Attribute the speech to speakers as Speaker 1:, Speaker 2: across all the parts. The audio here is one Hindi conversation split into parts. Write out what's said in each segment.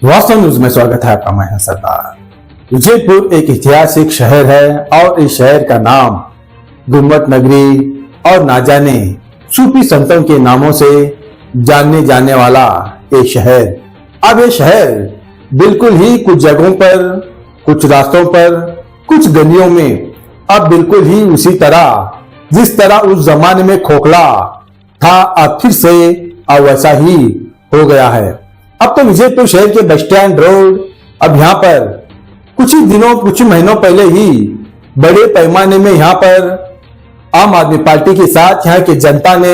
Speaker 1: वास्तव न्यूज में स्वागत है आपका। मैं सरदार। उदयपुर एक ऐतिहासिक शहर है और इस शहर का नाम गुम्बद नगरी और ना जाने सूफी संतों के नामों से जानने जाने वाला एक शहर। अब ये शहर बिल्कुल ही कुछ जगहों पर, कुछ रास्तों पर, कुछ गलियों में अब बिल्कुल ही उसी तरह जिस तरह उस जमाने में खोखला था, अब फिर से अब वैसा ही हो गया है। अब तो विजयपुर शहर के बस स्टैंड रोड अब यहाँ पर कुछ ही दिनों, कुछ महीनों पहले ही बड़े पैमाने में यहाँ पर आम आदमी पार्टी के साथ यहाँ की जनता ने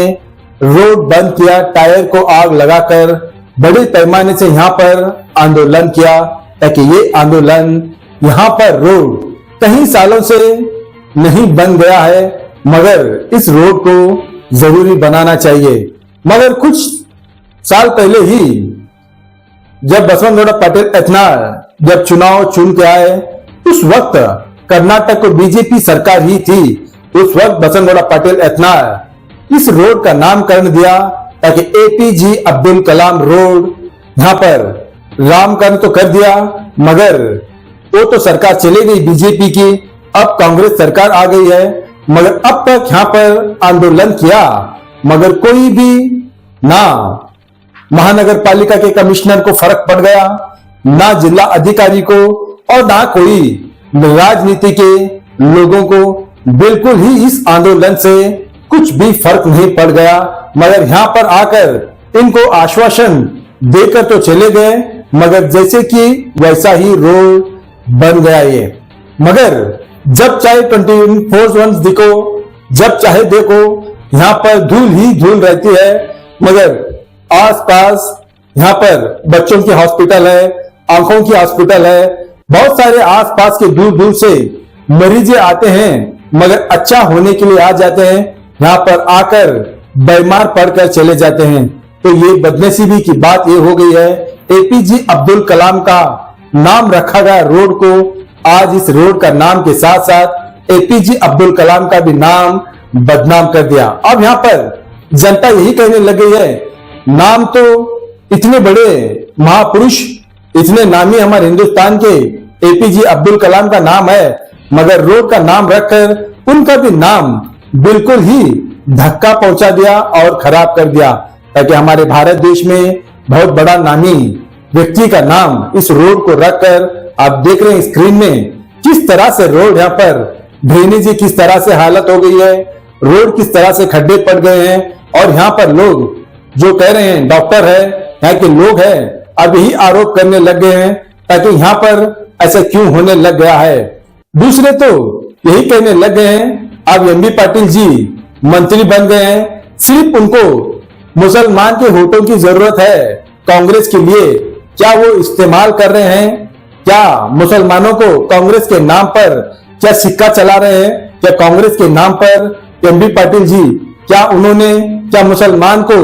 Speaker 1: रोड बंद किया, टायर को आग लगाकर बड़े पैमाने से यहाँ पर आंदोलन किया, ताकि ये आंदोलन यहाँ पर रोड कई सालों से नहीं बन गया है, मगर इस रोड को जरूरी बनाना चाहिए। मगर कुछ साल पहले ही जब बसवंत पटेल एथनाल जब चुनाव चुन के आए, उस वक्त कर्नाटक को बीजेपी सरकार ही थी। उस वक्त बसवंत पटेल एथनाल इस रोड का नामकरण दिया ताकि एपीजे अब्दुल कलाम रोड यहाँ पर नामकरण तो कर दिया, मगर वो तो सरकार चली गई बीजेपी की, अब कांग्रेस सरकार आ गई है। मगर अब तक यहाँ पर आंदोलन किया, मगर कोई भी ना महानगर पालिका के कमिश्नर को फर्क पड़ गया, ना जिला अधिकारी को, और ना कोई राजनीति के लोगों को बिल्कुल ही इस आंदोलन से कुछ भी फर्क नहीं पड़ गया। मगर यहाँ पर आकर इनको आश्वासन देकर तो चले गए, मगर जैसे कि वैसा ही रोड बन गया ये। मगर जब चाहे 24/7 देखो, जब चाहे देखो, यहाँ पर धूल ही धूल रहती है। मगर आसपास यहाँ पर बच्चों की हॉस्पिटल है, आंखों की हॉस्पिटल है, बहुत सारे आसपास के दूर दूर से मरीज आते हैं, मगर अच्छा होने के लिए आ जाते हैं, यहाँ पर आकर बीमार पड़कर चले जाते हैं। तो ये बदनसीबी की बात ये हो गई है, एपीजे अब्दुल कलाम का नाम रखा गया रोड को, आज इस रोड का नाम के साथ साथ एपीजे अब्दुल कलाम का भी नाम बदनाम कर दिया। अब यहाँ पर जनता यही कहने लग गई है, नाम तो इतने बड़े महापुरुष, इतने नामी हमारे हिंदुस्तान के एपीजे अब्दुल कलाम का नाम है, मगर रोड का नाम रखकर उनका भी नाम बिल्कुल ही धक्का पहुंचा दिया और खराब कर दिया, ताकि हमारे भारत देश में बहुत बड़ा नामी व्यक्ति का नाम इस रोड को रखकर आप देख रहे हैं स्क्रीन में किस तरह से रोड यहाँ पर ड्रेनेज किस तरह से हालत हो गई है, रोड किस तरह से खड्डे पड़ गए हैं। और यहाँ पर लोग जो कह रहे हैं, डॉक्टर है, यहाँ के लोग हैं, अब यही आरोप करने लग गए हैं ताकि यहाँ पर ऐसा क्यों होने लग गया है। दूसरे तो यही कहने लग गए हैं, अब एमबी पाटिल जी मंत्री बन गए हैं, सिर्फ उनको मुसलमान के वोटों की जरूरत है कांग्रेस के लिए, क्या वो इस्तेमाल कर रहे हैं? क्या मुसलमानों को कांग्रेस के नाम पर क्या सिक्का चला रहे हैं? क्या कांग्रेस के नाम पर एमबी पाटिल जी क्या मुसलमान को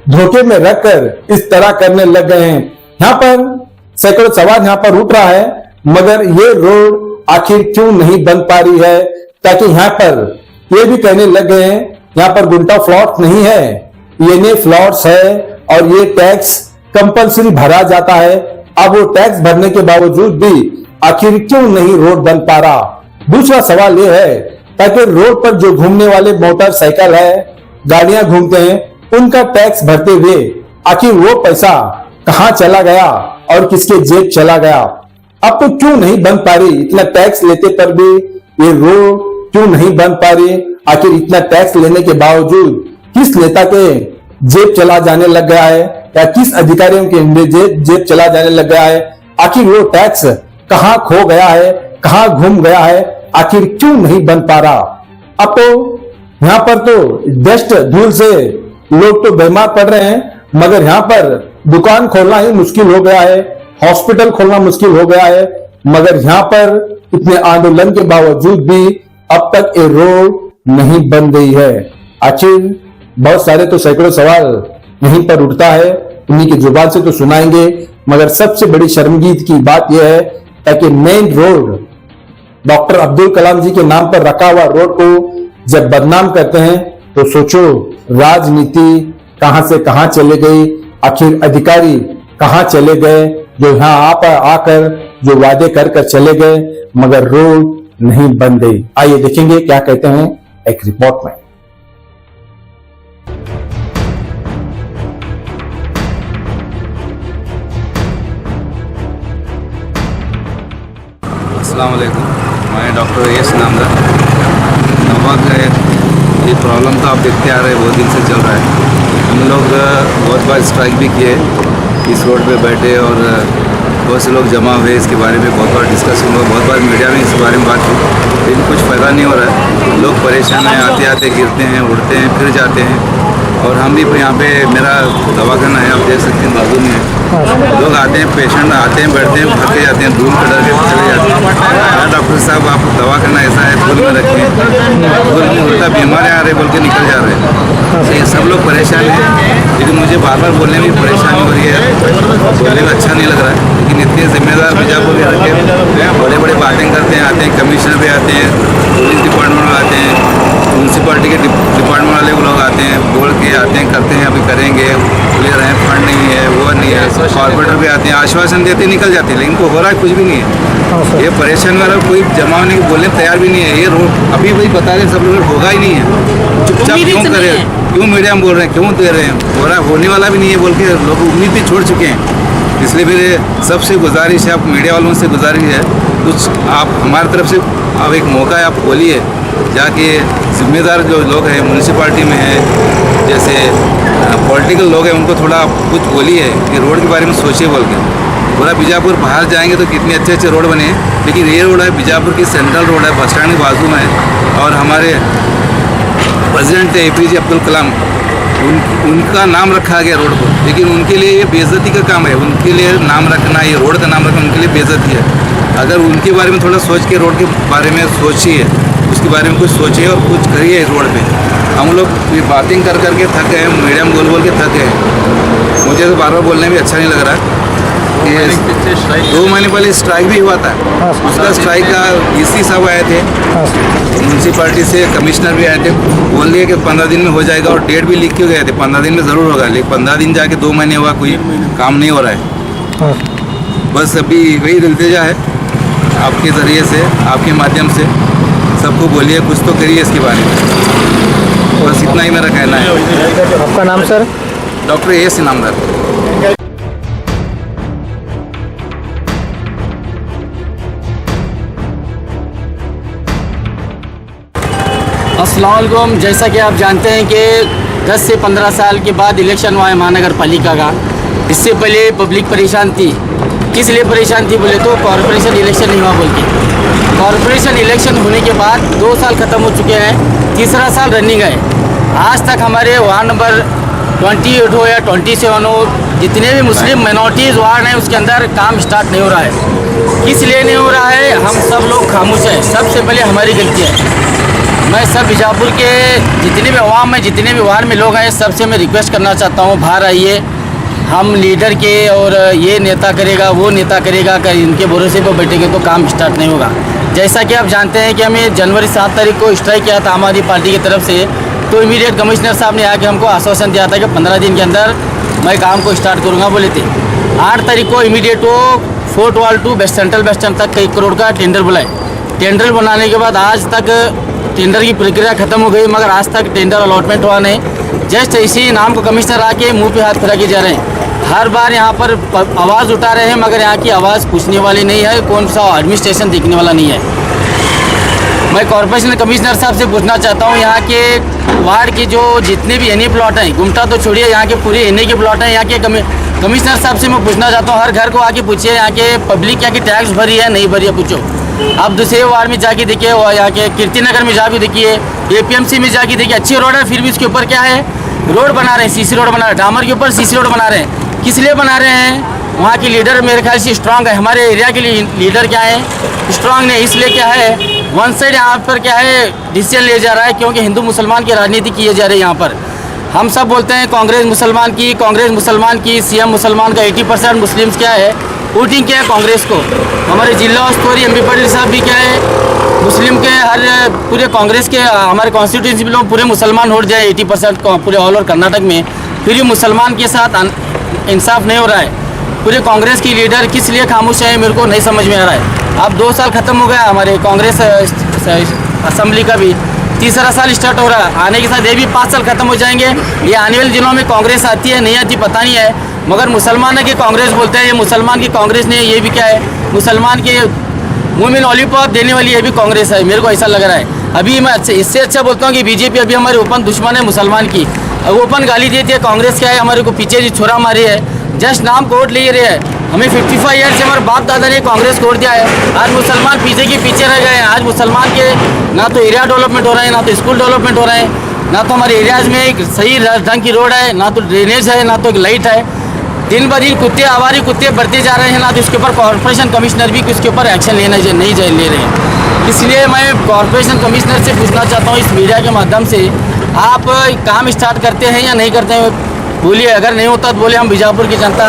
Speaker 1: धोखे में रखकर इस तरह करने लग गए हैं? यहाँ पर सैकड़ों सवाल यहाँ पर उठ रहा है, मगर ये रोड आखिर क्यों नहीं बन पा रही है? ताकि यहाँ पर ये भी कहने लग गए हैं, यहाँ पर गुंटा फ्लॉट नहीं है, ये फ्लॉट्स है और ये टैक्स कंपल्सरी भरा जाता है। अब वो टैक्स भरने के बावजूद भी आखिर क्यों नहीं रोड बन पा रहा? दूसरा सवाल ये है, ताकि रोड पर जो घूमने वाले मोटरसाइकिल है, गाड़ियां घूमते हैं, उनका टैक्स भरते हुए आखिर वो पैसा कहां चला गया और किसके जेब चला गया? अब तो क्यों नहीं बन पा रही? इतना टैक्स लेते पर भी ये रोड क्यों नहीं बन पा रही? आखिर इतना टैक्स लेने के बावजूद किस नेता के जेब चला जाने लग गया है, या किस अधिकारियों के जेब चला जाने लग गया है? आखिर वो टैक्स कहां खो गया है, कहां घूम गया है? आखिर क्यों नहीं बन पा रहा? अब तो यहाँ पर तो डस्ट धूल से लोग तो बीमार पड़ रहे हैं, मगर यहाँ पर दुकान खोलना ही मुश्किल हो गया है, हॉस्पिटल खोलना मुश्किल हो गया है। मगर यहाँ पर इतने आंदोलन के बावजूद भी अब तक ये रोड नहीं बन गई है। आखिर बहुत सारे तो सैकड़ों सवाल यहीं पर उठता है, उन्हीं की जुबान से तो सुनाएंगे, मगर सबसे बड़ी शर्मगीत की बात यह है ताकि main road doctor Abdul Kalam जी के नाम पर रखा हुआ रोड को जब बदनाम करते हैं, तो सोचो राजनीति कहां से कहां चले गई, आखिर अधिकारी कहां चले गए, जो यहाँ आकर जो वादे कर कर चले गए, मगर रोड नहीं बन गई। आइए देखेंगे क्या कहते हैं एक रिपोर्ट में।
Speaker 2: अस्सलाम वालेकुम, मैं डॉक्टर एस नामदार। दवा का ये प्रॉब्लम तो आप देखते आ रहे हैं, बहुत दिन से चल रहा है। हम लोग बहुत बार स्ट्राइक भी किए, इस रोड पे बैठे और बहुत से लोग जमा हुए, इसके बारे में बहुत बार डिस्कशन हुआ, बहुत बार मीडिया में इस बारे में बात हुई, लेकिन कुछ फ़ायदा नहीं हो रहा है। लोग परेशान हैं, आते आते गिरते हैं, उड़ते हैं, फिर जाते हैं। और हम भी यहाँ पे, मेरा दवाखाना है, आप देख सकते हैं बाजू में है। लोग आते हैं, पेशेंट आते हैं, बैठते हैं, भाग के जाते हैं, धूल के डर के चले जाते हैं। डॉक्टर साहब आप दवाखाना ऐसा है, धूल में रखें, धूल में उल्टा बीमारी आ रहे बोल के निकल जा रहे हैं। ये सब लोग परेशान हैं, लेकिन मुझे बार बार बोलने में परेशानी हो रही है, बोलने में अच्छा नहीं लग रहा है। लेकिन इतने जिम्मेदार बीजापुर के रखे बड़े बड़े बातें करते हैं, आते हैं, कमिश्नर भी आते हैं, पुलिस डिपार्टमेंट में आते हैं, म्यूनसिपालिटी के डिपार्टमेंट वाले लोग आते हैं, बोल के आते हैं, करते हैं, अभी करेंगे, क्लियर है, फंड नहीं है, वो नहीं है। कॉर्पोरेटर भी आते हैं, आश्वासन देते निकल जाते हैं, लेकिन को हो रहा है कुछ भी नहीं है। ये परेशान वाला कोई जमा होने के बोलने तैयार भी नहीं है। ये रोड अभी वही बता रहे सब लोग होगा ही नहीं है। चुपचाप क्यों करें, क्यों मीडिया में बोल रहे हैं, क्यों दे रहे हैं, हो रहा होने वाला भी नहीं है बोल के लोग उम्मीद भी छोड़ चुके हैं। इसलिए फिर सबसे गुजारिश है, आप मीडिया वालों से गुजारिश है, कुछ आप हमारी तरफ से अब एक मौका है, आप बोलिए जाके। जिम्मेदार जो लोग हैं म्यूनसिपालिटी में है, जैसे पॉलिटिकल लोग हैं, उनको थोड़ा कुछ बोलिए कि रोड के बारे में सोचिए बोल के। पूरा बीजापुर बाहर जाएंगे तो कितने अच्छे अच्छे रोड बने हैं, लेकिन ये रोड है बीजापुर की सेंट्रल रोड है, बस स्टैंड के बाजू में है। और हमारे प्रेसिडेंट थे APJ अब्दुल कलाम, उनका नाम रखा गया रोड को, लेकिन उनके लिए ये बेइज्जती का काम है। उनके लिए नाम रखना, ये रोड का नाम रखना उनके लिए बेइज्जती है। अगर उनके बारे में थोड़ा सोच के रोड के बारे में सोचिए, उसके बारे में कुछ सोचिए और कुछ करिए इस रोड पे। हम लोग ये बातें कर करके थक गए, मीडिया में बोल बोल के थक गए। मुझे तो बार बार बोलने में अच्छा नहीं लग रहा। ये 2 महीने पहले स्ट्राइक भी हुआ था, उसका स्ट्राइक का DC साहब आए थे, म्यूनसिपालिटी से कमिश्नर भी आए थे, बोल दिए कि 15 दिन में हो जाएगा, और डेट भी लिख के गए थे 15 दिन में ज़रूर होगा। लेकिन 15 दिन जाके 2 महीने हुआ, कोई काम नहीं हो रहा है। बस अभी वही दिलतेजा है, आपके ज़रिए से, आपके माध्यम से सबको बोलिए, कुछ तो करिए इसके बारे में। बस इतना ही मेरा कहना है।
Speaker 3: आपका नाम सर?
Speaker 2: डॉक्टर एस नामदार।
Speaker 3: अस्सलाम वालेकुम। जैसा कि आप जानते हैं कि 10 से 15 साल के बाद इलेक्शन हुआ है महानगर पालिका का। इससे पहले पब्लिक परेशान थी। किस लिए परेशान थी बोले तो कॉरपोरेशन इलेक्शन नहीं हुआ बोल के। कॉरपोरेशन इलेक्शन होने के बाद 2 साल ख़त्म हो चुके हैं, तीसरा साल रनिंग है। आज तक हमारे वार्ड नंबर 28 हो या 27 हो, जितने भी मुस्लिम माइनॉरिटीज़ वार्ड हैं उसके अंदर काम स्टार्ट नहीं हो रहा है। किस लिए नहीं हो रहा है, हम सब लोग खामोश हैं। सबसे पहले हमारी गलती है। मैं सब बीजापुर के जितने भी अवाम में, जितने भी वार्ड में लोग हैं, सबसे मैं रिक्वेस्ट करना चाहता हूँ, बाहर आइए। हम लीडर के और ये नेता करेगा, वो नेता करेगा, कर इनके भरोसे पर बैठेंगे तो काम स्टार्ट नहीं होगा। जैसा कि आप जानते हैं कि हमें जनवरी 7 तारीख को स्ट्राइक किया था आम आदमी पार्टी की तरफ से, तो इमीडिएट कमिश्नर साहब ने आके हमको आश्वासन दिया था कि 15 दिन के अंदर मैं काम को स्टार्ट करूँगा बोले थे। 8 तारीख को इमीडिएट वो फोर्ट वाल टू सेंट्रल बस स्टैंड तक 1 करोड़ का टेंडर बुलाए। टेंडर बनाने के बाद आज तक टेंडर की प्रक्रिया खत्म हो गई, मगर आज तक टेंडर अलॉटमेंट हुआ नहीं। जस्ट इसी नाम को कमिश्नर आके मुंह पे हाथ फिरा के जा रहे हैं। हर बार यहाँ पर आवाज़ उठा रहे हैं, मगर यहाँ की आवाज़ पूछने वाली नहीं है, कौन सा एडमिनिस्ट्रेशन देखने वाला नहीं है। मैं कॉर्पोरेशन कमिश्नर साहब से पूछना चाहता हूँ, यहाँ के वार्ड के जो जितने भी एनए प्लॉट हैं, गुमटा तो छोड़िए, यहाँ के पूरे एनए के प्लॉट हैं, यहाँ के कमिश्नर साहब से मैं पूछना चाहता हूँ, हर घर को आके पूछिए यहाँ के पब्लिक यहाँ की टैक्स भरी है नहीं भरी है, पूछो। आप दूसरे वार्ड में जाके देखिए, यहाँ के कीर्तिनगर में जाके देखिए, APMC में जाके देखिए, अच्छी रोड है, फिर भी इसके ऊपर क्या है, रोड बना रहे हैं, CC रोड बना रहे हैं, डामर के ऊपर CC रोड बना रहे हैं। किस लिए बना रहे हैं? वहाँ की लीडर मेरे ख्याल से स्ट्रांग है। हमारे एरिया के लिए लीडर क्या है, स्ट्रांग नहीं। इसलिए क्या है, वन साइड यहाँ पर क्या है डिसीजन लिया जा रहा है, क्योंकि हिंदू मुसलमान की राजनीति की जा रही है यहाँ पर। हम सब बोलते हैं कांग्रेस मुसलमान की, CM मुसलमान का, 80% मुस्लिम्स क्या है वोटिंग किया है कांग्रेस को। हमारे जिला स्तरीय MP पाटिल साहब भी क्या है मुस्लिम के, हर पूरे कांग्रेस के हमारे कॉन्स्टिट्यूंसी में लोग पूरे मुसलमान वोट जाए 80% पूरे ऑल ओवर कर्नाटक में, फिर भी मुसलमान के साथ इंसाफ नहीं हो रहा है। पूरे कांग्रेस की लीडर किस लिए खामोश है मेरे को नहीं समझ में आ रहा है। अब 2 साल ख़त्म हो गया हमारे कांग्रेस असेंबली का भी, तीसरा साल स्टार्ट हो रहा है, आने के साथ ये भी 5 साल ख़त्म हो जाएंगे। ये आने वाले दिनों में कांग्रेस आती है नहीं आती पता नहीं है, मगर मुसलमान की कांग्रेस बोलते हैं, ये मुसलमान की कांग्रेस नहीं है, ये भी क्या है, मुसलमान के मुँह में लॉलीपॉप देने वाली ये भी कांग्रेस है, मेरे को ऐसा लग रहा है। अभी मैं इससे अच्छा बोलता हूँ कि बीजेपी अभी हमारे ओपन दुश्मन है मुसलमान की, वो ओपन गाली देती है। कांग्रेस क्या है, हमारे को पीछे जो छोरा मारी है, जस्ट नाम कोड ले रहे हैं। हमें 55 ईयर से हमारे बाप दादा ने कांग्रेस कोड दिया है, आज मुसलमान पीछे के पीछे रह गए हैं। आज मुसलमान के ना तो एरिया डेवलपमेंट हो रहा है, ना तो स्कूल डेवलपमेंट हो रहा है, ना तो हमारे एरियाज़ में एक सही ढंग की रोड है, ना तो ड्रेनेज है, ना तो एक लाइट है। दिन ब दिन कुत्ते आवारी कुत्ते बढ़ते जा रहे हैं, ना तो इसके ऊपर कॉर्पोरेशन कमिश्नर भी इसके ऊपर एक्शन नहीं ले रहे हैं। इसलिए मैं कॉर्पोरेशन कमिश्नर से पूछना चाहता हूँ इस मीडिया के माध्यम से, आप काम स्टार्ट करते हैं या नहीं करते हैं, बोलिए। अगर नहीं होता तो बोले हम बीजापुर की जनता,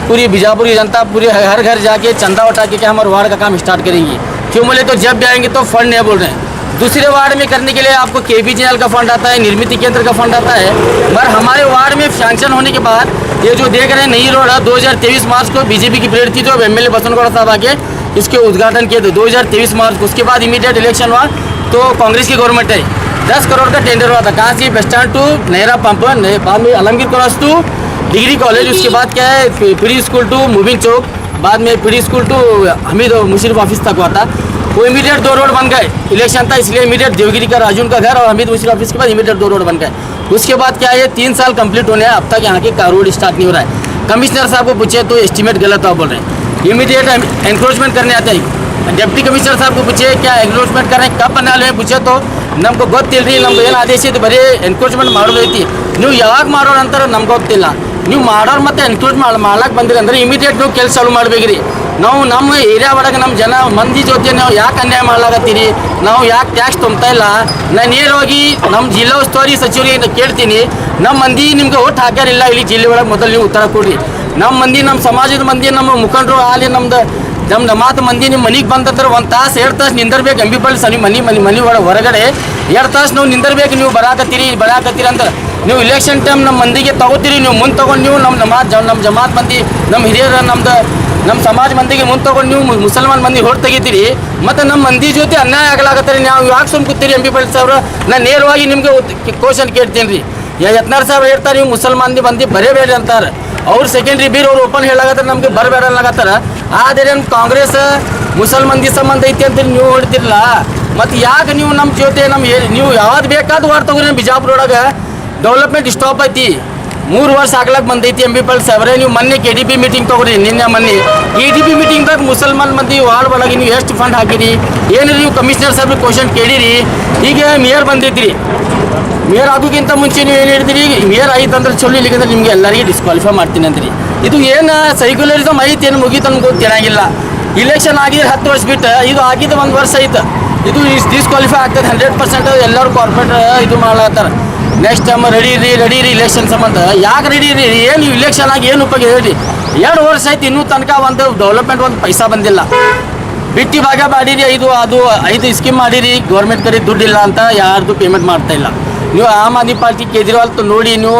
Speaker 3: पूरी बीजापुर की जनता पूरे हर घर जाके चंदा उठा के क्या हमारे वार्ड का काम स्टार्ट करेंगी। क्यों बोले तो जब भी आएंगे तो फंड नहीं बोल रहे हैं। दूसरे वार्ड में करने के लिए आपको KBJL का फंड आता है, निर्मित केंद्र का फंड आता है, मगर हमारे वार्ड में सैंक्शन होने के बाद ये जो देख रहे हैं नई रोड है, 2023 मार्च को बीजेपी की पीरियड थी, जो MLA बसनगौड़ा साहब आके इसके उद्घाटन किए थे 2023 मार्च को। उसके बाद इमीडिएट इलेक्शन हुआ तो कांग्रेस की गवर्नमेंट है, 10 करोड़ का टेंडर हुआ था। कहाँ से, bus stand to Nehra pump, बाद में Alamgir cross to degree college, उसके बाद क्या है pre school to moving Chowk, बाद में pre school to Hamid Musharraf office तक हुआ था। वो इमीडिएट 2 रोड बन गए, इलेक्शन था इसलिए इमीडिएट देवगिरी का राजून का घर और हमीद मुशीरफ ऑफिस के बाद इमीडिएट 2 रोड बन गए। उसके बाद क्या है 3 साल कंप्लीट होने हैं, अब तक यहाँ के रोड स्टार्ट नहीं हो रहा है। कमिश्नर साहब को पूछे तो एस्टिमेट गलत आप बोल रहे हैं। इमीडिएट एनक्रोचमेंट करने आते हैं, डिप्टी कमिश्नर साहब को पूछे क्या एनक्रोचमेंट कर रहे हैं, कब बना ले पूछे तो नमको ಗೊತ್ತಿಲ್ರಿ, ನಮ್ದು ಏನು ಆದೇಶ ಇದೆ ಬರೀ ಎನ್ಕ್ರೋಚ್ಮೆಂಟ್ ಮಾಡೋದೈತಿ, ನೀವು ಯಾವಾಗ ಮಾಡೋರು ಅಂತಾರೆ ನಮ್ಗೆ ಗೊತ್ತಿಲ್ಲ। ನೀವು ಮಾಡೋರು ಮತ್ತೆ ಎನ್ಕ್ರೋಚ್ ಮಾಡ್ಲಾಕ್ ಬಂದಿರಿ ಅಂದ್ರೆ ಇಮಿಡಿಯೇಟ್ ನೀವು ಕೆಲಸ ಚಾಲು ಮಾಡ್ಬೇಕ್ರಿ। ನಾವು ನಮ್ಮ ಏರಿಯಾ ಒಳಗೆ ನಮ್ಮ ಜನ ಮಂದಿ ಜೊತೆ ನಾವು ಯಾಕೆ ಅನ್ಯಾಯ ಮಾಡ್ಲಾಕತ್ತೀರಿ, ನಾವು ಯಾಕೆ ಟ್ಯಾಕ್ಸ್ ತುಂಬ್ತಾ ಇಲ್ಲ, ನಾನು ನೇರವಾಗಿ ನಮ್ಮ ಜಿಲ್ಲಾ ಉಸ್ತುವಾರಿ ಸಚಿವರಿಗೆ ಕೇಳ್ತೀನಿ, ನಮ್ಮ ಮಂದಿ ನಿಮ್ಗೆ ಓಟ್ ಹಾಕ್ಯಾರಿಲ್ಲ ಇಲ್ಲಿ ಜಿಲ್ಲೆ ಒಳಗೆ, ಮೊದಲು ನೀವು ಉತ್ತರ ಕೊಡ್ರಿ। ನಮ್ಮ ಮಂದಿ, ನಮ್ಮ ಸಮಾಜದ ಮಂದಿ, ನಮ್ಮ ಮುಖಂಡರು ಅಲ್ಲಿ ನಮ್ಮ ಜಮಾತ್ ಮಂದಿ ನಿಮ್ಮ ಮನೆಗೆ ಬಂದಂದ್ರೆ 1 ತಾಸು 2 ತಾಸು ನಿಂದಿರ್ಬೇಕು। MB ಸರಿ ಮನೆ ಒಳಗೆ ಹೊರಗಡೆ 2 ತಾಸು ನಾವು ನಿಂದಿರ್ಬೇಕು। ನೀವು ಬರಾಕತ್ತೀರಿ ಅಂದ್ರೆ ನೀವು ಇಲೆಕ್ಷನ್ ಟೈಮ್ ನಮ್ಮ ಮಂದಿಗೆ ತಗೋತೀರಿ, ನೀವು ಮುಂದೆ ತೊಗೊಂಡು ನೀವು ನಮ್ಮ ಜಮಾತ್ ಮಂದಿ, ನಮ್ಮ ಹಿರಿಯರ, ನಮ್ಮ ಸಮಾಜ ಮಂದಿಗೆ ಮುಂದೆ ತೊಗೊಂಡು ನೀವು ಮುಸಲ್ಮಾನ್ ಮಂದಿ ಹೊರಟು ತೆಗಿತೀರಿ, ಮತ್ತು ನಮ್ಮ ಮಂದಿ ಜೊತೆ ಅನ್ಯಾಯ ಆಗಲಾಗತ್ತಾರೆ। ನಾವು ಯಾಕೆ ಸುಮ್ಮ ಕೂತೀರಿ MB ಸಾಹೇಬ್ರ? ನಾನು ನೇರವಾಗಿ ನಿಮಗೆ ಕ್ವಶನ್ ಕೇಳ್ತೀನಿ ರೀ, ಯತ್ನಾಳ್ ಸಾಹೇಬ್ರು ಹೇಳ್ತಾರೆ ನೀವು ಮುಸಲ್ಮಾನ್ ಮಂದಿ ಬರೇಬೇಡಿ ಅಂತಾರೆ, ಅವ್ರು ಸೆಕೆಂಡ್ರಿ ಬೀರ್ ಅವ್ರು ಓಪನ್ ಹೇಳಾಗತ್ತಾರೆ ನಮಗೆ ಬರಬೇಡ ಅನ್ನಲಾಗತ್ತಾರ। ಆದರೆ ನಮ್ಮ ಕಾಂಗ್ರೆಸ್ ಮುಸಲ್ ಮಂದಿ ಸಂಬಂಧ ಐತಿ ಅಂತ ನೀವು ಹೊಡ್ತಿರಲ್ಲ, ಮತ್ತು ಯಾಕೆ ನೀವು ನಮ್ಮ ಜೊತೆ ನೀವು ಯಾವ್ದು ಬೇಕಾದ ವಾರ್ಡ್ ತಗೋರಿ, ನಮ್ಮ ಬಿಜಾಪುರ ಒಳಗೆ ಡೆವಲಪ್ಮೆಂಟ್ ಸ್ಟಾಪ್ ಐತಿ, 3 ವರ್ಷ ಆಗ್ಲಕ್ಕೆ ಬಂದೈತಿ। MB ಸಾಹೇಬ್ರೆ ನೀವು ಮೊನ್ನೆ KDP ಮೀಟಿಂಗ್ ತಗೋರಿ, ನಿನ್ನೆ ಮೊನ್ನೆ KDP ಮೀಟಿಂಗ್ದಾಗ ಮುಸಲ್ಮಾನ್ ಮಂದಿ ವಾರ್ಡ್ ಒಳಗೆ ನೀವು ಎಷ್ಟು ಫಂಡ್ ಹಾಕಿರಿ, ಏನು ನೀವು ಕಮಿಷನರ್ ಸಾಹೇಬ್ರಿಗೆ ಕ್ವಶನ್ ಕೇಳಿರಿ। ಈಗ ಮೇಯರ್ ಬಂದೈತ್ರಿ, ಮೇಯರ್ ಆಗೋಕ್ಕಿಂತ ಮುಂಚೆ ನೀವು ಏನು ಹೇಳ್ತೀರಿ, ಮೇಯರ್ ಆಯ್ತು ಅಂದ್ರೆ ಚಲೋ, ಇಲ್ಲಿಗಂದ್ರೆ ನಿಮಗೆ ಎಲ್ಲರಿಗೆ ಡಿಸ್ಕ್ವಾಲಿಫೈ ಮಾಡ್ತೀನಿ ಅಂದ್ರಿ। ಇದು ಏನು ಸೈಕ್ಯುಲರಿಸಮ್ ಐತಿ ಏನು ಮುಗೀತು ನಮ್ಗೆ ಗೊತ್ತಿರಂಗಿಲ್ಲ। ಇಲೆಕ್ಷನ್ ಆಗಿದ್ರೆ 10 ವರ್ಷ ಬಿಟ್ಟು, ಇದು ಆಗಿದ್ದು 1 ವರ್ಷ ಐತೆ, ಇದು ಡಿಸ್ಕ್ವಾಲಿಫೈ ಆಗ್ತದೆ 100%। ಎಲ್ಲರೂ ಕಾರ್ಪೊರೇಟ್ ಇದು ಮಾಡ್ಲತ್ತಾರ, ನೆಕ್ಸ್ಟ್ ಟೈಮ್ ರೆಡಿ ರೀ ಇಲೆಕ್ಷನ್ ಸಂಬಂಧ। ಯಾಕೆ ರೆಡಿ ರೀ, ಏನು ಇಲೆಕ್ಷನ್ ಆಗಿ ಏನು ಉಪಯೋಗ ಹೇಳಿ? 2 ವರ್ಷ ಆಯ್ತು, ಇನ್ನೂ ತನಕ ಒಂದು ಡೆವಲಪ್ಮೆಂಟ್ ಒಂದು ಪೈಸಾ ಬಂದಿಲ್ಲ। ಬಿಟ್ಟಿ ಭಾಗ ಮಾಡಿರಿ, ಅದು 5 ಸ್ಕೀಮ್ ಮಾಡಿರಿ, ಗೌರ್ಮೆಂಟ್ ಕಡೆ ದುಡ್ಡಿಲ್ಲ ಅಂತ ಯಾರ್ದು ಪೇಮೆಂಟ್ ಮಾಡ್ತಾ ಇಲ್ಲ। ನೀವು ಆಮ್ ಆದ್ಮಿ ಪಾರ್ಟಿ ಕೇಜ್ರಿವಾಲ್ ನೋಡಿ, ನೀವು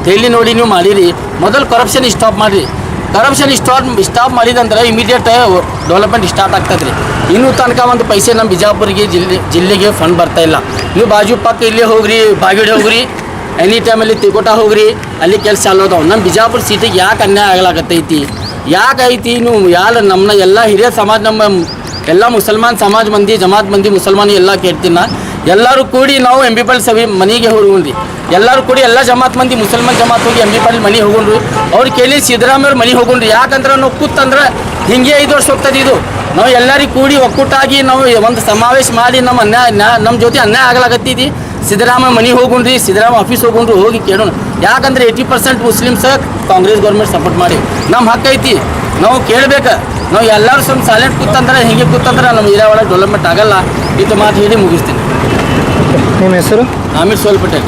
Speaker 3: ದೆಹಲಿ ನೋಡಿ ನೀವು ಮಾಡಿರಿ, ಮೊದಲು ಕರಪ್ಷನ್ ಸ್ಟಾಪ್ ಮಾಡಿರಿ। ಕರಪ್ಷನ್ ಸ್ಟಾಪ್ ಮಾಡಿದಂದ್ರೆ ಇಮಿಡಿಯೇಟ್ ಡೆವಲಪ್ಮೆಂಟ್ ಸ್ಟಾರ್ಟ್ ಆಗ್ತದೆ ರೀ। ಇನ್ನೂ ತನಕ ಒಂದು ಪೈಸೆ ನಮ್ಮ ಬಿಜಾಪುರಿಗೆ ಜಿಲ್ಲೆಗೆ ಫಂಡ್ ಬರ್ತಾ ಇಲ್ಲ। ನೀವು ಬಾಜು ಪಕ್ಕ ಇಲ್ಲೇ ಹೋಗ್ರಿ, ಬಾಗಿಡೆ ಹೋಗ್ರಿ, ಎನಿ ಟೈಮಲ್ಲಿ ತಿಕೋಟ ಹೋಗ್ರಿ, ಅಲ್ಲಿ ಕೆಲಸ ಚಾಲು ಅದಾವೆ। ನಮ್ಮ ಬಿಜಾಪುರ ಸಿಟಿಗೆ ಯಾಕೆ ಅನ್ಯಾಯ ಆಗಲಾಗತ್ತೈತಿ, ಯಾಕೆ ಐತಿ? ನೀವು ನಮ್ಮನ್ನ ಎಲ್ಲ ಹಿರಿಯ ಸಮಾಜ, ನಮ್ಮ ಎಲ್ಲ ಮುಸಲ್ಮಾನ್ ಸಮಾಜ ಮಂದಿ, ಜಮಾತ್ ಮಂದಿ, ಮುಸಲ್ಮಾನಿ ಎಲ್ಲ ಕೇಳ್ತೀನಿ, ಎಲ್ಲರೂ ಕೂಡಿ ನಾವು MB ಸಭೆ ಮನೆಗೆ ಹೋಗ್ರಿ, ಎಲ್ಲರೂ ಕೂಡಿ ಎಲ್ಲ ಜಮಾತ್ ಮಂದಿ ಮುಸಲ್ಮಾನ್ ಜಮಾತ್ ಹೋಗಿ MB ಮನೆಗೆ ಹೋಗೋಣ್ರಿ, ಅವ್ರು ಕೇಳಿ ಸಿದ್ದರಾಮಯ್ಯ ಅವ್ರ ಮನೆಗೆ ಹೋಗೋಣ್ರಿ। ಯಾಕಂದ್ರೆ ನಾವು ಕೂತಂದ್ರೆ ಹಿಂಗೆ 5 ವರ್ಷ ಹೋಗ್ತದೆ ಇದು, ನಾವು ಎಲ್ಲರಿಗೂ ಕೂಡಿ ಒಕ್ಕೂಟಾಗಿ ನಾವು ಒಂದು ಸಮಾವೇಶ ಮಾಡಿ ನಮ್ಮ ಜೊತೆ ಅನ್ಯಾಯ ಆಗಲಾಗತ್ತಿದ್ದಿ, ಸಿದ್ದರಾಮಯ್ಯ ಮನೆಗೆ ಹೋಗೋಣ್ರಿ, ಸಿದ್ದರಾಮಯ್ಯ ಆಫೀಸ್ ಹೋಗೋಣ್ರಿ, ಹೋಗಿ ಕೇಳೋಣ। ಯಾಕಂದ್ರೆ 80% ಮುಸ್ಲಿಮ್ಸ್ ಕಾಂಗ್ರೆಸ್ ಗೌರ್ಮೆಂಟ್ ಸಪೋರ್ಟ್ ಮಾಡಿ, ನಮ್ಮ ಹಕ್ಕು ಐತಿ, ನಾವು ಕೇಳಬೇಕು। ನಾವು ಎಲ್ಲರೂ ಸ್ವಲ್ಪ ಸೈಲೆಂಟ್ ಕೂತಂದ್ರೆ, ಹಿಂಗೆ ಕೂತಂದ್ರೆ ನಮ್ಮ ಏರಿಯಾ ಒಳಗೆ ಡೆವಲಪ್ಮೆಂಟ್ ಆಗಲ್ಲ। ಇದು ಮಾತು ಹೇಳಿ ಮುಗಿಸ್ತೀನಿ।
Speaker 4: ನಿಮ್ಮ ಹೆಸರು?
Speaker 3: ಆಮೀರ್ ಸೋಲ್ ಪಟೇಲ್।